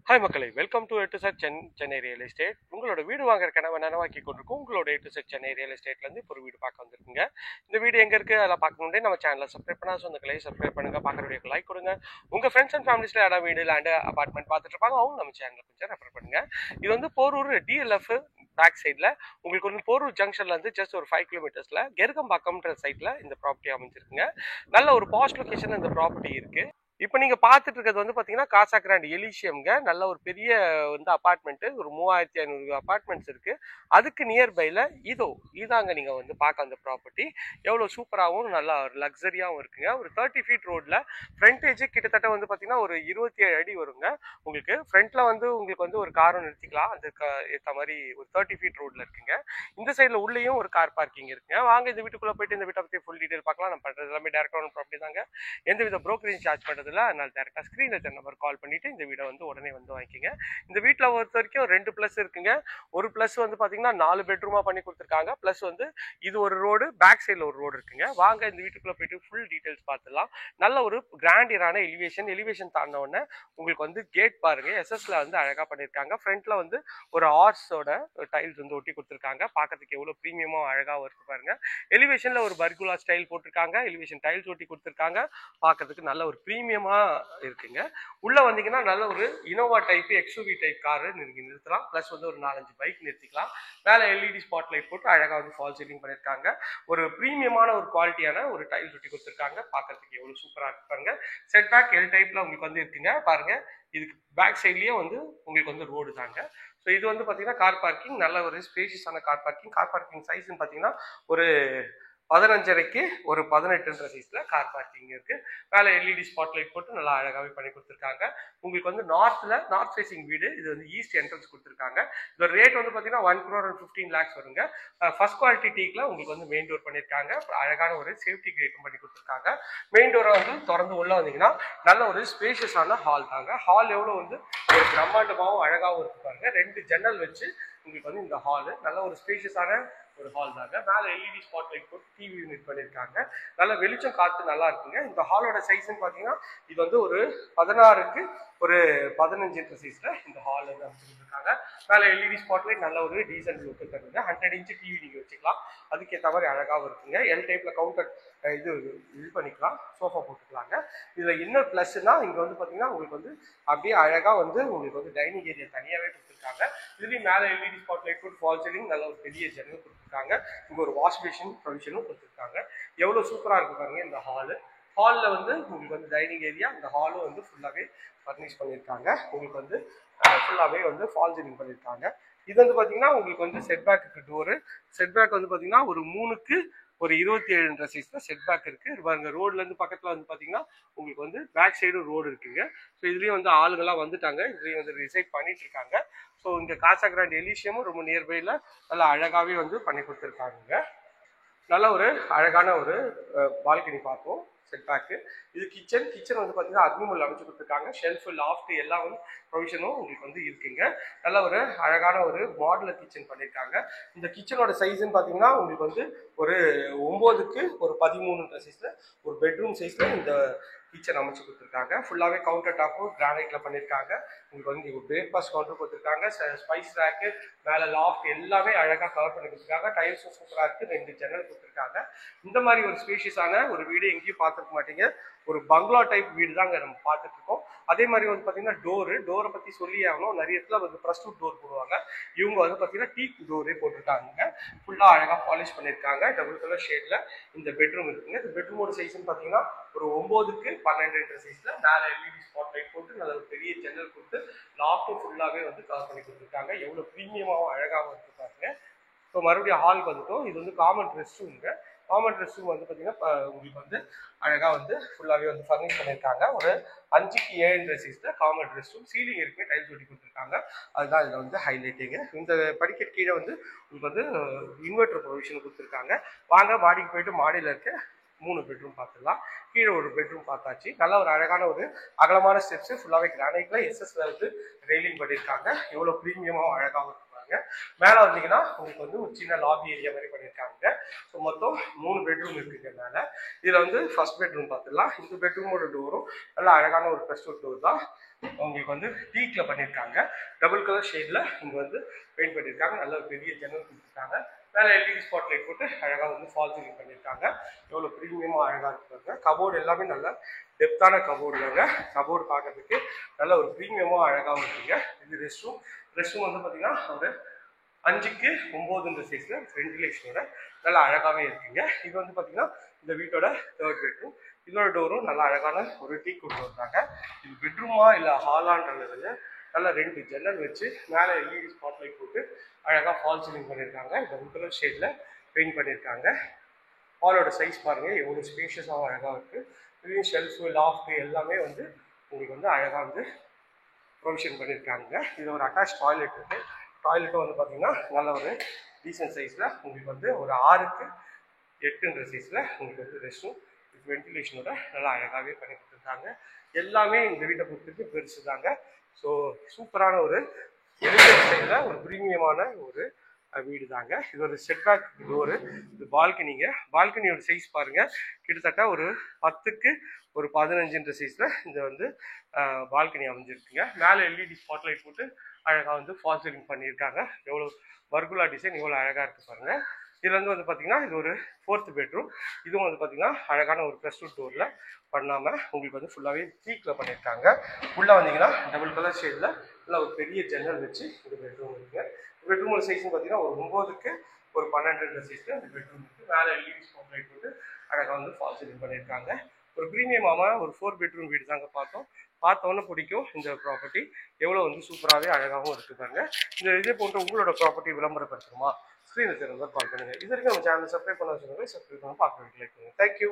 Hi மக்களே, welcome to எட்டு set Chennai real estate. உங்களோட வீடு வாங்குற கனவை நனவாக்கி கொண்டிருக்கும் உங்களோட எட்டு செட் சென்னை ரியல் எஸ்டேட்லேருந்து இப்போ ஒரு வீடு பார்க்க வந்திருக்குங்க. இந்த வீடு எங்கே இருக்குது அதெல்லாம் பார்க்கணுன்னே நம்ம சேனலை சப்ஸ்கிரைப் பண்ணால் சொந்தங்களே சப்ஸ்கிரைப் பண்ணுங்கள், பார்க்குற வீடியோக்கு லைக் கொடுங்க. உங்கள் ஃப்ரெண்ட்ஸ் அண்ட் ஃபேமிலிஸில் யாராவது வீடு லேண்டு அபார்ட்மெண்ட் பார்த்துட்டு இருப்பாங்க, அவங்க நம்ம சேனலை கொஞ்சம் ரெஃபர் பண்ணுங்கள். இது வந்து போரூர் டிஎல்எஃப் பேக் சைடில் உங்களுக்கு வந்து போரூர் ஜங்ஷன்லேருந்து ஜஸ்ட் ஒரு 5 கிலோமீட்டர்ஸில் கெருகம்பாக்கம்ன்ற சைட்டில் இந்த ப்ராப்பர்ட்டி அமைஞ்சிருக்குங்க. நல்ல ஒரு பாஸ்ட் லொக்கேஷன் இந்த ப்ராப்பர்ட்டி இருக்குது. இப்போ நீங்க பார்த்துட்டு இருக்கிறது வந்து பாத்தீங்கன்னா காசா கிராண்ட் எலிஷியம்ங்க. நல்ல ஒரு பெரிய வந்து அபார்ட்மெண்ட், ஒரு 3500 அபார்ட்மெண்ட்ஸ் இருக்கு. அதுக்கு நியர்பைல இதாங்க நீங்க வந்து பார்க்க அந்த ப்ராப்பர்ட்டி. எவ்வளவு சூப்பராகவும் நல்லா ஒரு லக்ஸரியாகவும் இருக்குங்க. ஒரு 30 ஃபீட் ரோட்ல ஃப்ரண்டேஜ் கிட்டத்தட்ட வந்து பாத்தீங்கன்னா ஒரு 27 அடி வருங்க. உங்களுக்கு ஃப்ரண்ட்ல வந்து உங்களுக்கு வந்து ஒரு காரும் நிறுத்திக்கலாம். அதுக்கு ஏற்ற மாதிரி ஒரு 30 ஃபீட் ரோட்ல இருக்குங்க. இந்த சைட்ல உள்ளேயும் ஒரு கார் பார்க்கிங் இருக்குங்க. வாங்க இந்த வீட்டுக்குள்ள போயிட்டு இந்த வீட்டை பத்தி ஃபுல் டீடைல் பார்க்கலாம். நம்ம பண்றது எல்லாமே டைரக்டா ஒன் ப்ராப்பர்ட்டி தாங்க. எந்தவித புரோக்கரேஜ் சார்ஜ் பண்றது அதனால டேரக்டா ஸ்கிரீன்ல தெரிய நம்பர் கால் பண்ணிட்டு இந்த வீடை வந்து உடனே வந்து வாங்கிக்கோங்க. இந்த வீட்டில் பொறுத்த வரைக்கும் 2 பிளஸ் இருக்குங்க. ஒரு பிளஸ் வந்து பாத்தீங்கன்னா 4 பெட்ரூமா பண்ணி கொடுத்துருக்காங்க. பிளஸ் வந்து இது ஒரு ரோடு, பேக் சைட்ல ஒரு ரோடு இருக்குங்க. வாங்க இந்த வீட்டுக்குள்ள போயிட்டு ஃபுல் டீடைல்ஸ் பார்த்துலாம். நல்ல ஒரு கிராண்டியரான எலிவேஷன் தாண்ட உடனே உங்களுக்கு வந்து கேட் பாருங்க, எஸ்எஸ்ல வந்து அழகா பண்ணியிருக்காங்க. ஃப்ரண்ட்ல வந்து ஒரு ஆர்ஸோட டைல்ஸ் வந்து ஒட்டி கொடுத்துருக்காங்க. பார்க்கறதுக்கு எவ்வளவு பிரீமியமா அழகாவும் இருக்கு பாருங்க. எலிவேஷன்ல ஒரு பர்குலா ஸ்டைல் போட்டிருக்காங்க. எலிவேஷன் டைல்ஸ் ஒட்டி கொடுத்துருக்காங்க. பார்க்கறதுக்கு நல்ல ஒரு பிரீமியமா இருக்குங்க. உள்ள வந்தீங்கன்னா நல்ல ஒரு Innova type XUV type car நீங்க நிறுத்தலாம். பிளஸ் வந்து ஒரு 4-5 பைக் நிறுத்திக்கலாம். மேல எல்இடி ஸ்பாட் லைட் போட்டு அழகா வந்து ஃபால் சீலிங் பண்ணிருக்காங்க. ஒரு பிரீமியமான ஒரு குவாலிட்டியான ஒரு டைல்ஸ் ஒட்டி கொடுத்துருக்காங்க. பார்க்கறதுக்கு எவ்வளவு சூப்பரா இருக்கு பாருங்க. செட் பேக் எல் டைப்ல உங்களுக்கு வந்து இருக்குங்க. பாருங்க, இதுக்கு பேக் சைட்லயே வந்து உங்களுக்கு வந்து ரோடு தாங்க. ஸோ இது வந்து பாத்தீங்கன்னா கார் பார்க்கிங், நல்ல ஒரு ஸ்பேஷியஸான கார் பார்க்கிங். கார் பார்க்கிங் சைஸ்ன்னு பாத்தீங்கன்னா ஒரு 15.5க்கு ஒரு 18ன்ற சைஸ்ல கார் பார்க்கிங் இருக்கு. மேலே எல்இடி ஸ்பாட் லைட் போட்டு நல்லா அழகாவே பண்ணி கொடுத்துருக்காங்க. உங்களுக்கு வந்து நார்த் ஃபேசிங் வீடு. இது வந்து ஈஸ்ட் என்ட்ரன்ஸ் கொடுத்துருக்காங்க. இதோட ரேட் வந்து பாத்தீங்கன்னா 1,15,00,000 வருங்க. ஃபர்ஸ்ட் குவாலிட்டி டீக்ல உங்களுக்கு வந்து மெயின் டோர் பண்ணியிருக்காங்க. அழகான ஒரு சேஃப்டி கிரேட்டும் பண்ணி கொடுத்துருக்காங்க. மெயின் டோரை வந்து திறந்து உள்ள வந்தீங்கன்னா நல்ல ஒரு ஸ்பேஷியஸான ஹால் தாங்க. ஹால் எவ்வளவு வந்து ஒரு பிரம்மாண்டமாகவும் அழகாகவும் இருக்கு பாருங்க. 2 ஜன்னல் வச்சு உங்களுக்கு வந்து இந்த ஹாலு நல்ல ஒரு ஸ்பேஷியஸான ஒரு ஹால் தாங்க. மேல எல்இடி ஸ்பாட் லைட் போட்டு டிவி யூனிட் பண்ணியிருக்காங்க. நல்ல வெளிச்சம் காத்து நல்லா இருக்குங்க. இந்த ஹாலோட சைஸ்ன்னு பாத்தீங்கன்னா இது வந்து ஒரு 16க்கு ஒரு 15 சைஸ்ல இந்த ஹால் வந்து அமைச்சிருக்காங்க. மேல எல்இடி ஸ்பாட் லைட் நல்ல ஒரு டீசன்ட் லுக் தருங்க. 100 இன்ச் டிவி நீங்க வச்சுக்கலாம். அதுக்கேற்ற மாதிரி அழகாவும் இருக்குங்க. எல் டைப்ல கவுண்டர் இது பண்ணிக்கலாம், சோஃபா போட்டுக்கலாங்க. இதுல என்ன பிளஸ்னா இங்க வந்து பாத்தீங்கன்னா உங்களுக்கு வந்து அப்படியே அழகா வந்து உங்களுக்கு வந்து டைனிங் ஏரியா தனியாவே கொடுத்துருக்காங்க. இதுலயும் மேல எல்இடி ஸ்பாட் லைட் போட்டு ஃபால் சீலிங் நல்ல ஒரு பெரிய ஜன்னல் கொடுத்துருக்காங்க. இங்க ஒரு வாஷ் பேஷன் ப்ரொவிஷனும் கொடுத்துருக்காங்க. எவ்வளவு சூப்பரா இருக்கு பாருங்க இந்த ஹால்ல வந்து உங்களுக்கு வந்து டைனிங் ஏரியா, இந்த ஹாலும் வந்து ஃபுல்லாவே ஃபர்னிஷ் பண்ணியிருக்காங்க. உங்களுக்கு வந்து ஃபுல்லாவே வந்து ஃபால் சீலிங் பண்ணியிருக்காங்க. இது வந்து பாத்தீங்கன்னா உங்களுக்கு வந்து செட்பேக்கு டோரு. செட்பேக் வந்து பாத்தீங்கன்னா ஒரு 3க்கு ஒரு 27ன்ற சைஸ்ல செட்பேக் இருக்கு. பாருங்க, ரோட்ல இருந்து பக்கத்துல வந்து பாத்தீங்கன்னா உங்களுக்கு வந்து பேக் சைடும் ரோடு இருக்குங்க. ஸோ இதுலயும் வந்து ஆளுங்கெல்லாம் வந்துட்டாங்க. இதுலயும் வந்து ரிசைட் பண்ணிட்டு இருக்காங்க. ஸோ இங்க காசா கிராண்ட் எலிஷியமும் ரொம்ப நியர்பைல நல்லா அழகாவே வந்து பண்ணி கொடுத்துருக்காங்க. நல்ல ஒரு அழகான ஒரு பால்கனி பார்த்தோம். செட்பேக்கு இது கிச்சன் வந்து பாத்தீங்கன்னா அக்னிமுல் அமைச்சு கொடுத்துருக்காங்க. ஷெல்ஃப், லாஃப்ட் எல்லாம் வந்து ப்ரொவிஷனும் உங்களுக்கு வந்து இருக்குங்க. நல்ல ஒரு அழகான ஒரு மாடுலர் கிச்சன் பண்ணியிருக்காங்க. இந்த கிச்சனோட சைஸ்ன்னு பாத்தீங்கன்னா உங்களுக்கு வந்து ஒரு 9க்கு ஒரு 13ன்ற சைஸ்ல ஒரு பெட்ரூம் சைஸ்ல இந்த கிச்சன் அமைச்சு கொடுத்துருக்காங்க. ஃபுல்லாவே கவுண்டர் டாப்பும் கிரானைட்ல பண்ணியிருக்காங்க. உங்களுக்கு வந்து பிரேக்ஃபாஸ்ட் கவுண்டர் கொடுத்துருக்காங்க. ஸ்பைஸ் ரேக்கு, மேல லாஃப்ட் எல்லாமே அழகா கவர் பண்ணி கொடுத்துருக்காங்க. டைல்ஸும் சூப்பரா இருக்கு. 2 ஜன்னல் கொடுத்துருக்காங்க. இந்த மாதிரி ஒரு ஸ்பேஷியஸான ஒரு வீடு எங்கேயும் பார்த்துருக்க மாட்டீங்க. ஒரு பங்களா டைப் வீடு தாங்க நம்ம பார்த்துட்டு இருக்கோம். அதே மாதிரி வந்து பாத்தீங்கன்னா டோரை பத்தி சொல்லி ஆகணும். நிறைய இடத்துல வந்து பிரஸ்டூட் டோர் போடுவாங்க. இவங்க வந்து பாத்தீங்கன்னா டீக் டோரே போட்டுருக்காங்க. ஃபுல்லா அழகா பாலிஷ் பண்ணியிருக்காங்க. டபுள் கலர் ஷேட்ல இந்த பெட்ரூம் இருக்குங்க. இந்த பெட்ரூமோட சைஸ்ன்னு பாத்தீங்கன்னா ஒரு 9க்கு 12ன்ற சைஸ்ல மேல எல்இடி ஸ்பாட் லைட் போட்டு நல்ல ஒரு பெரிய ஜன்னல் கொடுத்து லாஃப்டும் ஃபுல்லாவே வந்து கவர் பண்ணி கொடுத்துருக்காங்க. எவ்வளவு பிரீமியமாவும் அழகாவும் இருக்கு பாருங்க. இப்போ மறுபடியும் ஹால் வந்துட்டோம். இது வந்து காமன் ரெஸ்ட் ரூம்ங்க. காமன் ரெஸ்ட் ரூம் வந்து பார்த்தீங்கன்னா உங்களுக்கு வந்து அழகாக வந்து ஃபுல்லாகவே வந்து ஃபர்னிஷ் பண்ணியிருக்காங்க. ஒரு 5க்கு 7ன்ற சைஸ்ல காமன் ரெஸ்ட் ரூம். சீலிங் இருக்குமே டைல்ஸ் ஒட்டி கொடுத்துருக்காங்க. அதுதான் இதில் வந்து ஹைலைட்டிங்க. இந்த படிக்கட் கீழே வந்து உங்களுக்கு வந்து இன்வெர்டர் ப்ரொவிஷன் கொடுத்துருக்காங்க. வாங்க மாடிக்கு போயிட்டு மாடியில் இருக்க 3 பெட்ரூம் பார்த்துடலாம். கீழே ஒரு பெட்ரூம் பார்த்தாச்சு. நல்ல ஒரு அழகான ஒரு அகலமான ஸ்டெப்ஸ், ஃபுல்லாகவே கிரானைட்ல எஸ்எஸ்ல வந்து ரெயிலிங் பண்ணியிருக்காங்க. எவ்வளோ ப்ரீமியமாகவும் அழகாகவும் மேல வந்தீங்கன்னா உங்களுக்கு வந்து ஒரு சின்ன லாபி ஏரியா மாதிரி பண்ணியிருக்காங்க. ஸோ மொத்தம் 3 பெட்ரூம் இருக்குங்க மேல. இதுல வந்து ஃபர்ஸ்ட் பெட்ரூம் பார்த்துடலாம். இந்த பெட்ரூமோட டோரும் நல்லா அழகான ஒரு பிரஸ்டூட் டோர் தான். உங்களுக்கு வந்து டீக்ல பண்ணியிருக்காங்க. டபுள் கலர் ஷேட்ல இங்க வந்து பெயிண்ட் பண்ணியிருக்காங்க. நல்ல ஒரு பெரிய ஜன்னல் கொடுத்துருக்காங்க. மேலே எல்இடி ஸ்பாட் லைட் போட்டு அழகாக வந்து ஃபால் சீலிங் பண்ணியிருக்காங்க. எவ்வளோ ப்ரீமியமாக அழகாக இருக்குங்க. கபோர்டு எல்லாமே நல்ல டெப்த்தான கபோர்டு தாங்க. கபோர்டு பார்க்கறதுக்கு நல்ல ஒரு ப்ரீமியமாக அழகாகவும் இருக்குங்க. இது ரெஸ்ட் ரூம். ரெஸ்ட் ரூம் வந்து பார்த்தீங்கன்னா ஒரு 5க்கு 9 சைஸில் வென்டிலேஷனோட நல்லா அழகாகவே இருக்குங்க. இது வந்து பார்த்தீங்கன்னா இந்த வீட்டோட 3rd பெட்ரூம். இதோட டோரும் நல்லா அழகான ஒரு டீ கொண்டு வந்தாங்க. இது பெட்ரூமா இல்லை ஹாலான்றதுல நல்லா 2 ஜன்னல் வச்சு மேலே எல்இடி ஸ்பாட் லைட் போட்டு அழகாக ஃபால் சீலிங் பண்ணியிருக்காங்க. டபுள் கலர் ஷேடில் பெயிண்ட் பண்ணியிருக்காங்க. ஹாலோட சைஸ் பாருங்கள் எவ்வளோ ஸ்பேஷியஸாகவும் அழகாக இருக்குது. இதுலேயும் ஷெல்ஃபு லாஃப்ட் எல்லாமே வந்து உங்களுக்கு வந்து அழகாக வந்து ப்ரொவிஷன் பண்ணியிருக்காங்க. இது ஒரு அட்டாச் டாய்லெட் இருக்குது. டாய்லெட்டும் வந்து பார்த்தீங்கன்னா நல்ல ஒரு டீசன்ட் சைஸில் உங்களுக்கு வந்து ஒரு 6க்கு 8ன்ற சைஸில் உங்களுக்கு வந்து ரெஸ்ட் ரூம் வித் வென்டிலேஷனோட நல்லா அழகாகவே பண்ணி கொடுத்துருக்காங்க. எல்லாமே இந்த வீட்டை பொறுத்தவரைக்கும் பெருசு தாங்க. ஸோ சூப்பரான ஒரு எலிவேட்டர் ஸ்டைலில் ஒரு ப்ரீமியமான ஒரு வீடு தாங்க. இது ஒரு செட்பேக் டோரு. இது பால்கனியோட சைஸ் பாருங்கள் கிட்டத்தட்ட ஒரு 10க்கு ஒரு 15ன்ற சைஸில் இந்த வந்து பால்கனி அமைஞ்சிருக்குங்க. மேலே எல்இடி ஸ்பாட்லைட் போட்டு அழகாக வந்து ஃபால் சீலிங் பண்ணியிருக்காங்க. எவ்வளோ வர்குலா டிசைன் எவ்வளோ அழகாக இருக்குது பாருங்கள். இதுலேருந்து வந்து பார்த்தீங்கன்னா இது ஒரு 4th பெட்ரூம். இதுவும் வந்து பார்த்தீங்கன்னா அழகான ஒரு +2 டோரில் பண்ணாமல் உங்களுக்கு வந்து ஃபுல்லாகவே டீக்கில் பண்ணியிருக்காங்க. உள்ளே வந்தீங்கன்னா டபுள் கலர் ஷேடில் நல்லா ஒரு பெரிய ஜன்னல் வச்சு இந்த பெட்ரூம் இருக்குங்க. பெட்ரூமோட சைஸ்னு பார்த்தீங்கன்னா ஒரு 9க்கு ஒரு 12ன்ற சைஸில் இந்த பெட்ரூம் இருக்குது. மேலே எல்இடி ஸ்பாட் லைட் போட்டு அழகாக வந்து ஃபால் சீலிங் பண்ணியிருக்காங்க. ஒரு ப்ரீமியமான ஒரு 4 பெட்ரூம் வீடு தாங்க பார்த்தோன்னே பிடிக்கும். இந்த ப்ராப்பர்ட்டி எவ்வளோ வந்து சூப்பராகவே அழகாகவும் இருக்குதாங்க. இந்த இதே போன்ற உங்களோட ப்ராப்பர்ட்டி விளம்பரப்படுத்தணுமா? ஸ்க்ரீனில் தெரிஞ்சா கால் பண்ணுங்கள். இது வரைக்கும் நம்ம சேனல் சப்ஸ்கிரைப் பண்ண வச்சுக்கோங்க. சப்ஸ்கிரைப் பண்ண பார்க்க லைக் பண்ணுங்கள். தேங்க்யூ.